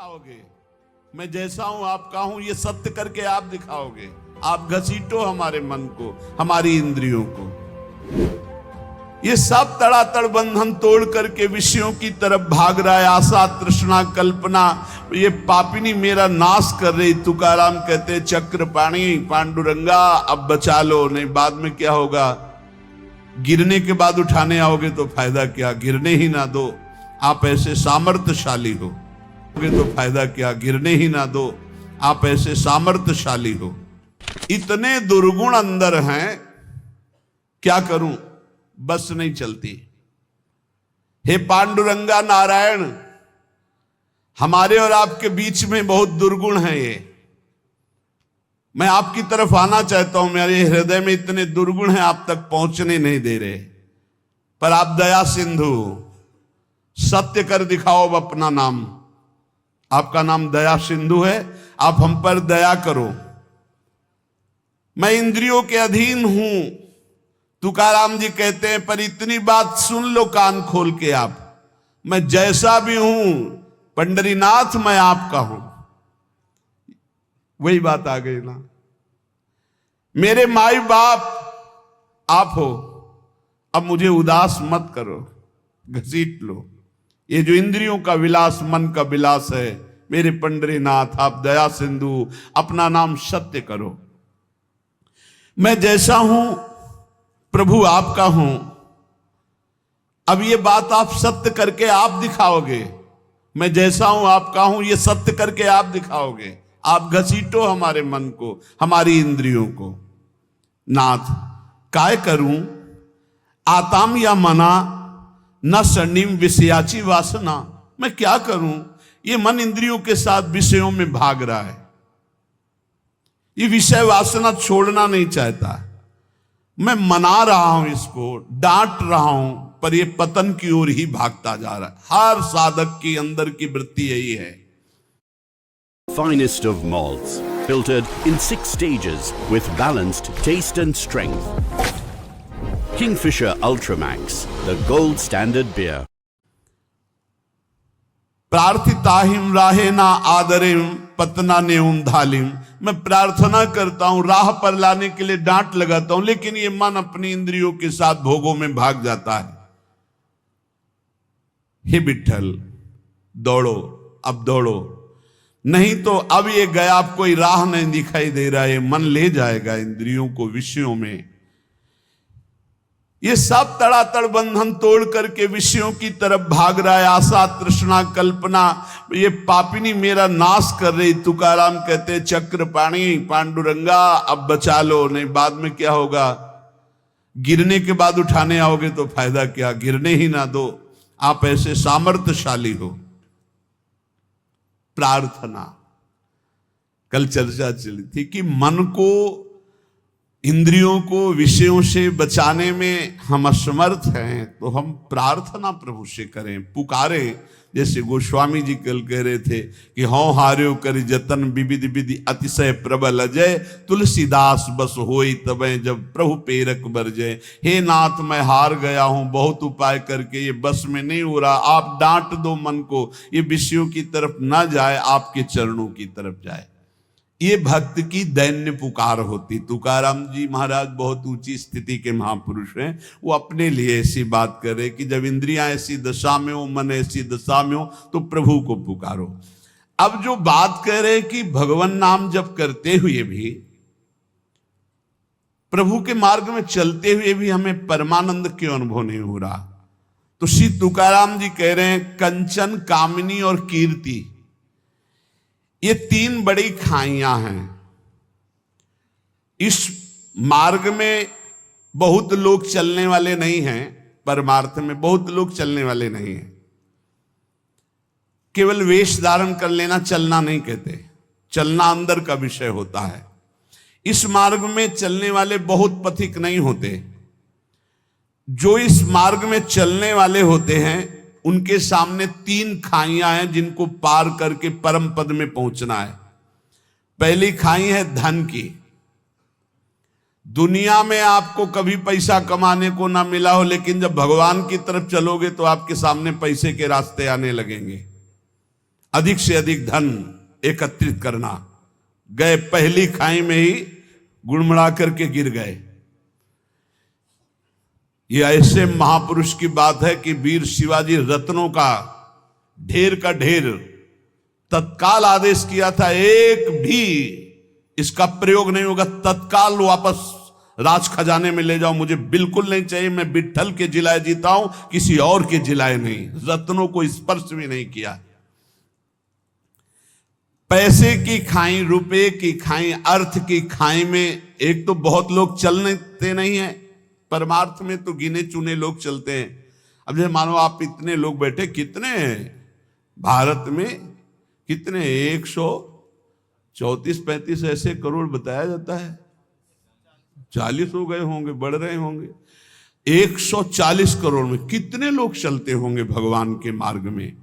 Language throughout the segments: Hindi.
दिखाओगे, मैं जैसा हूं आपका हूं, ये सत्य करके आप दिखाओगे। आप घसीटो हमारे मन को, हमारी इंद्रियों को। ये सब तड़ातड़ बंधन तोड़ करके विषयों की तरफ भाग रहा है। आशा, तृष्णा, कल्पना, ये पापिनी मेरा नाश कर रही। तुकाराम कहते चक्रपाणी पांडुरंगा अब बचा लो, नहीं बाद में क्या होगा। गिरने के बाद उठाने आओगे तो फायदा क्या, गिरने ही ना दो। आप ऐसे सामर्थ्यशाली हो तो फायदा क्या, गिरने ही ना दो। आप ऐसे सामर्थ्यशाली हो। इतने दुर्गुण अंदर हैं, क्या करूं, बस नहीं चलती। हे पांडुरंगा नारायण, हमारे और आपके बीच में बहुत दुर्गुण है ये। मैं आपकी तरफ आना चाहता हूं, मेरे हृदय में इतने दुर्गुण हैं, आप तक पहुंचने नहीं दे रहे। पर आप दया सिंधु, सत्य कर दिखाओ अब अपना नाम। आपका नाम दया सिंधु है, आप हम पर दया करो। मैं इंद्रियों के अधीन हूं, तुकाराम जी कहते हैं, पर इतनी बात सुन लो कान खोल के आप, मैं जैसा भी हूं पंडरीनाथ मैं आपका हूं। वही बात आ गई ना। मेरे माई बाप आप हो, अब मुझे उदास मत करो, घसीट लो। ये जो इंद्रियों का विलास, मन का विलास है, मेरे पंडरीनाथ आप दया सिंधु अपना नाम सत्य करो। मैं जैसा हूं प्रभु आपका हूं। अब ये बात आप सत्य करके आप दिखाओगे। मैं जैसा हूं आपका हूं, ये सत्य करके आप दिखाओगे। आप घसीटो हमारे मन को, हमारी इंद्रियों को। नाथ काय करूं आताम या मना न स्वर्णिम विषयाची वासना। मैं क्या करूं, ये मन इंद्रियों के साथ विषयों में भाग रहा है। ये विषय वासना छोड़ना नहीं चाहता। मैं मना रहा हूं, इसको डांट रहा हूं, पर ये पतन की ओर ही भागता जा रहा है। हर साधक की अंदर की वृत्ति यही है। Finest of malts, filtered in 6 stages with balanced taste and strength. Kingfisher Ultramax, the gold standard beer. प्रार्थिताहिम राहेना आदरिम Patna नेउम धालिम। मैं प्रार्थना करता हूं, राह पर लाने के लिए डांट लगाता हूं, लेकिन ये मन अपनी इंद्रियों के साथ भोगों में भाग जाता है। हे विठ्ठल दौड़ो, अब दौड़ो, नहीं तो अब ये गया, अब कोई राह नहीं दिखाई दे रहा है। मन ले जाएगा इंद्रियों को विषयों में। ये सब तड़ातड़ बंधन तोड़ करके विषयों की तरफ भाग रहा है। आशा, तृष्णा, कल्पना, ये पापिनी मेरा नाश कर रही। तुकाराम कहते चक्रपाणी पांडुरंगा अब बचा लो, नहीं बाद में क्या होगा। गिरने के बाद उठाने आओगे तो फायदा क्या, गिरने ही ना दो। आप ऐसे सामर्थ्यशाली हो। प्रार्थना, कल चर्चा चली थी कि मन को, इंद्रियों को विषयों से बचाने में हम असमर्थ हैं, तो हम प्रार्थना प्रभु से करें, पुकारें। जैसे गोस्वामी जी कल कह रहे थे कि हौं हार्यो करि जतन विविधि विधि अतिशय प्रबल अजय। तुलसीदास बस होई तबे जब प्रभु पेरक बरजय। हे नाथ मैं हार गया हूं, बहुत उपाय करके ये बस में नहीं हो रहा। आप डांट दो मन को, ये विषयों की तरफ ना जाए, आपके चरणों की तरफ जाए। ये भक्त की दैन्य पुकार होती। तुकाराम जी महाराज बहुत ऊंची स्थिति के महापुरुष हैं। वो अपने लिए ऐसी बात कर रहे कि जब इंद्रियां ऐसी दशा में हो, मन ऐसी दशा में हो, तो प्रभु को पुकारो। अब जो बात कह रहे कि भगवान नाम जप करते हुए भी, प्रभु के मार्ग में चलते हुए भी हमें परमानंद क्यों अनुभव नहीं हो रहा, तो श्री तुकाराम जी कह रहे हैं कंचन, कामिनी और कीर्ति, ये 3 बड़ी खाइयां हैं। इस मार्ग में बहुत लोग चलने वाले नहीं हैं, परमार्थ में बहुत लोग चलने वाले नहीं हैं। केवल वेश धारण कर लेना चलना नहीं कहते, चलना अंदर का विषय होता है। इस मार्ग में चलने वाले बहुत पथिक नहीं होते। जो इस मार्ग में चलने वाले होते हैं उनके सामने 3 खाइयां हैं जिनको पार करके परम पद में पहुंचना है। पहली खाई है धन की। दुनिया में आपको कभी पैसा कमाने को ना मिला हो, लेकिन जब भगवान की तरफ चलोगे तो आपके सामने पैसे के रास्ते आने लगेंगे। अधिक से अधिक धन एकत्रित करना, गए पहली खाई में ही गुड़मड़ा करके गिर गए। ये ऐसे महापुरुष की बात है कि वीर शिवाजी रत्नों का ढेर तत्काल आदेश किया था, एक भी इसका प्रयोग नहीं होगा, तत्काल वापस राज खजाने में ले जाओ, मुझे बिल्कुल नहीं चाहिए, मैं विट्ठल के जिलाए जीता हूं, किसी और के जिलाए नहीं। रत्नों को स्पर्श भी नहीं किया। पैसे की खाई, रुपए की खाई, अर्थ की खाई में एक तो बहुत लोग चलते नहीं है, परमार्थ में तो गिने चुने लोग चलते हैं। अब जैसे मानो आप इतने लोग बैठे, कितने हैं भारत में, कितने 134-35 ऐसे करोड़ बताया जाता है, 40 हो गए होंगे, बढ़ रहे होंगे। 140 करोड़ में कितने लोग चलते होंगे भगवान के मार्ग में।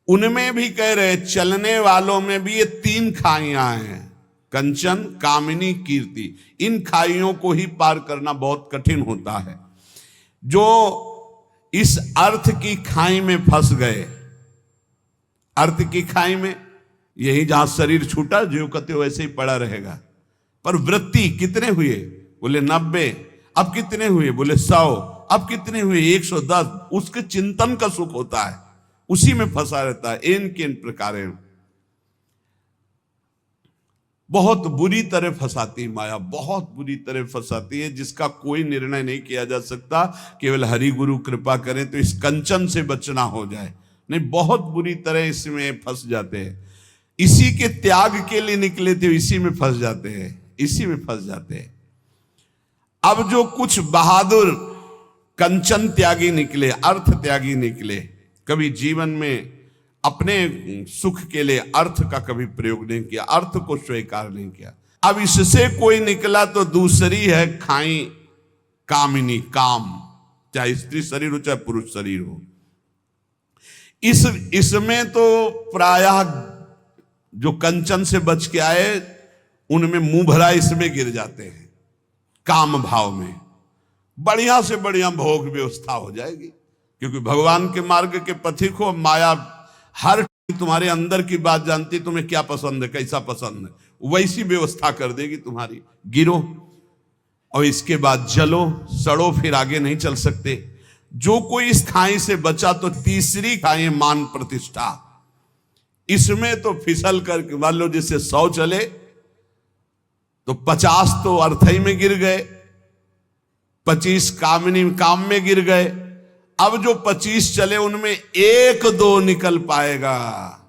उनमें भी कह रहे, चलने वालों में भी ये 3 खाइयां हैं, कंचन, कामिनी, कीर्ति। इन खाइयों को ही पार करना बहुत कठिन होता है। जो इस अर्थ की खाई में फंस गए, अर्थ की खाई में, यही जहां शरीर छूटा ज्यों कते वैसे ही पड़ा रहेगा। पर वृत्ति कितने हुए, बोले 90, अब कितने हुए, बोले 100, अब कितने हुए 110। उसके चिंतन का सुख होता है, उसी में फंसा रहता है। इन किन प्रकार बहुत बुरी तरह फंसाती माया, बहुत बुरी तरह फंसाती है, जिसका कोई निर्णय नहीं किया जा सकता। केवल हरि गुरु कृपा करें तो इस कंचन से बचना हो जाए, नहीं बहुत बुरी तरह इसमें फंस जाते हैं। इसी के त्याग के लिए निकले थे, इसी में फंस जाते हैं, इसी में फंस जाते हैं। अब जो कुछ बहादुर कंचन त्यागी निकले, अर्थ त्यागी निकले, कभी जीवन में अपने सुख के लिए अर्थ का कभी प्रयोग नहीं किया, अर्थ को स्वीकार नहीं किया। अब इससे कोई निकला तो दूसरी है खाई, कामिनी, काम, चाहे स्त्री शरीर हो चाहे पुरुष शरीर हो। इसमें तो प्रायः जो कंचन से बच के आए, उनमें मुंह भरा इसमें गिर जाते हैं। काम भाव में बढ़िया से बढ़िया भोग व्यवस्था हो जाएगी, क्योंकि भगवान के मार्ग के पथिक हो। माया हर तुम्हारे अंदर की बात जानती, तुम्हें क्या पसंद है, कैसा पसंद है, वैसी व्यवस्था कर देगी तुम्हारी। गिरो और इसके बाद जलो, सड़ो, फिर आगे नहीं चल सकते। जो कोई इस खाई से बचा तो तीसरी खाई मान प्रतिष्ठा, इसमें तो फिसल कर मान लो जैसे 100 चले तो 50 तो अर्थई में गिर गए, 25 कामिनी काम में गिर गए। अब जो 25 चले उनमें 1-2 निकल पाएगा।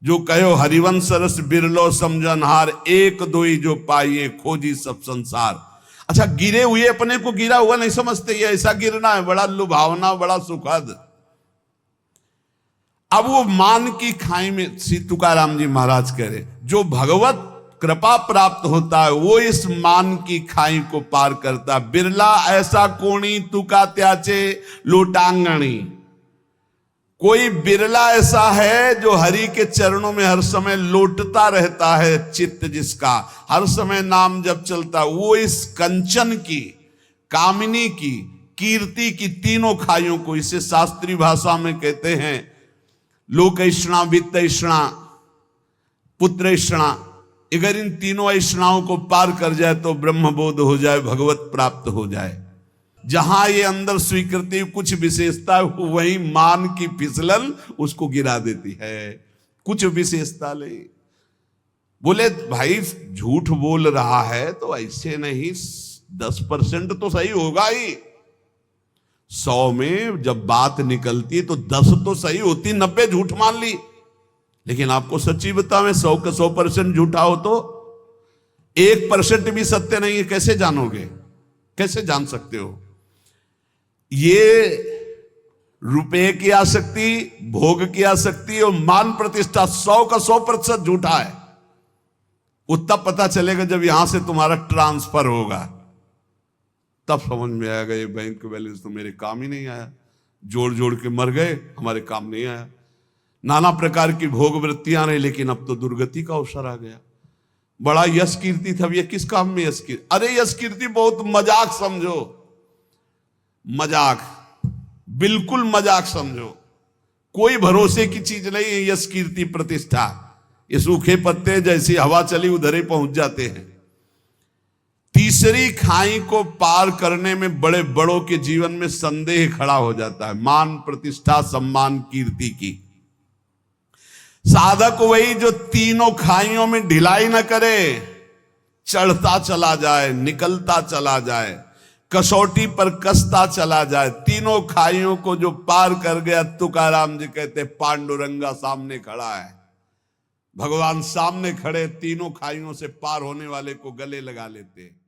जो कहो हरिवंश रस बिरलो समझनहार, 1-2 ही जो पाइए खोजी सब संसार। अच्छा, गिरे हुए अपने को गिरा हुआ नहीं समझते, ये ऐसा गिरना है बड़ा लुभावना, बड़ा सुखद। अब वो मान की खाई में, श्री तुकाराम जी महाराज कह रहे, जो भगवत कृपा प्राप्त होता है वो इस मान की खाई को पार करता। बिरला ऐसा कोणी तुका त्याचे लोटांगणी, कोई बिरला ऐसा है जो हरि के चरणों में हर समय लोटता रहता है। चित्त जिसका हर समय नाम जब चलता, वो इस कंचन की, कामिनी की, कीर्ति की तीनों खाइयों को, इसे शास्त्रीय भाषा में कहते हैं लोक ऐषणा, वित्त ऐषणा, पुत्र ऐषणा। अगर इन तीनों ऐषणाओं को पार कर जाए तो ब्रह्मबोध हो जाए, भगवत प्राप्त हो जाए। जहां ये अंदर स्वीकृति कुछ विशेषता है, वही मान की फिसलन उसको गिरा देती है। कुछ विशेषता नहीं। बोले भाई झूठ बोल रहा है तो ऐसे नहीं, 10% तो सही होगा ही। 100 में जब बात निकलती है तो 10 तो सही होती, 90 झूठ मान ली। लेकिन आपको सच्ची बताऊं, 100 का 100% झूठा हो तो 1% भी सत्य नहीं है, कैसे जानोगे, कैसे जान सकते हो? ये रुपए की आसक्ति, भोग की आसक्ति और मान प्रतिष्ठा 100 का 100% झूठा है। वो तब पता चलेगा जब यहां से तुम्हारा ट्रांसफर होगा, तब समझ में आएगा ये बैंक बैलेंस तो मेरे काम ही नहीं आया, जोड़ जोड़ के मर गए, हमारे काम नहीं आया। नाना प्रकार की भोग वृत्तियां रही, लेकिन अब तो दुर्गति का अवसर आ गया। बड़ा यश कीर्ति था, ये किस काम में यश कीर्ति? अरे यश कीर्ति बहुत मजाक समझो, मजाक, बिल्कुल मजाक समझो। कोई भरोसे की चीज नहीं है यश कीर्ति प्रतिष्ठा। ये सूखे पत्ते जैसी हवा चली उधर ही पहुंच जाते हैं। तीसरी खाई को पार करने में बड़े बड़ों के जीवन में संदेह खड़ा हो जाता है, मान प्रतिष्ठा सम्मान कीर्ति की। साधक वही जो तीनों खाइयों में ढिलाई न करे, चढ़ता चला जाए, निकलता चला जाए, कसौटी पर कसता चला जाए। तीनों खाइयों को जो पार कर गया, तुकाराम जी कहते पांडुरंगा सामने खड़ा है। भगवान सामने खड़े, तीनों खाइयों से पार होने वाले को गले लगा लेते।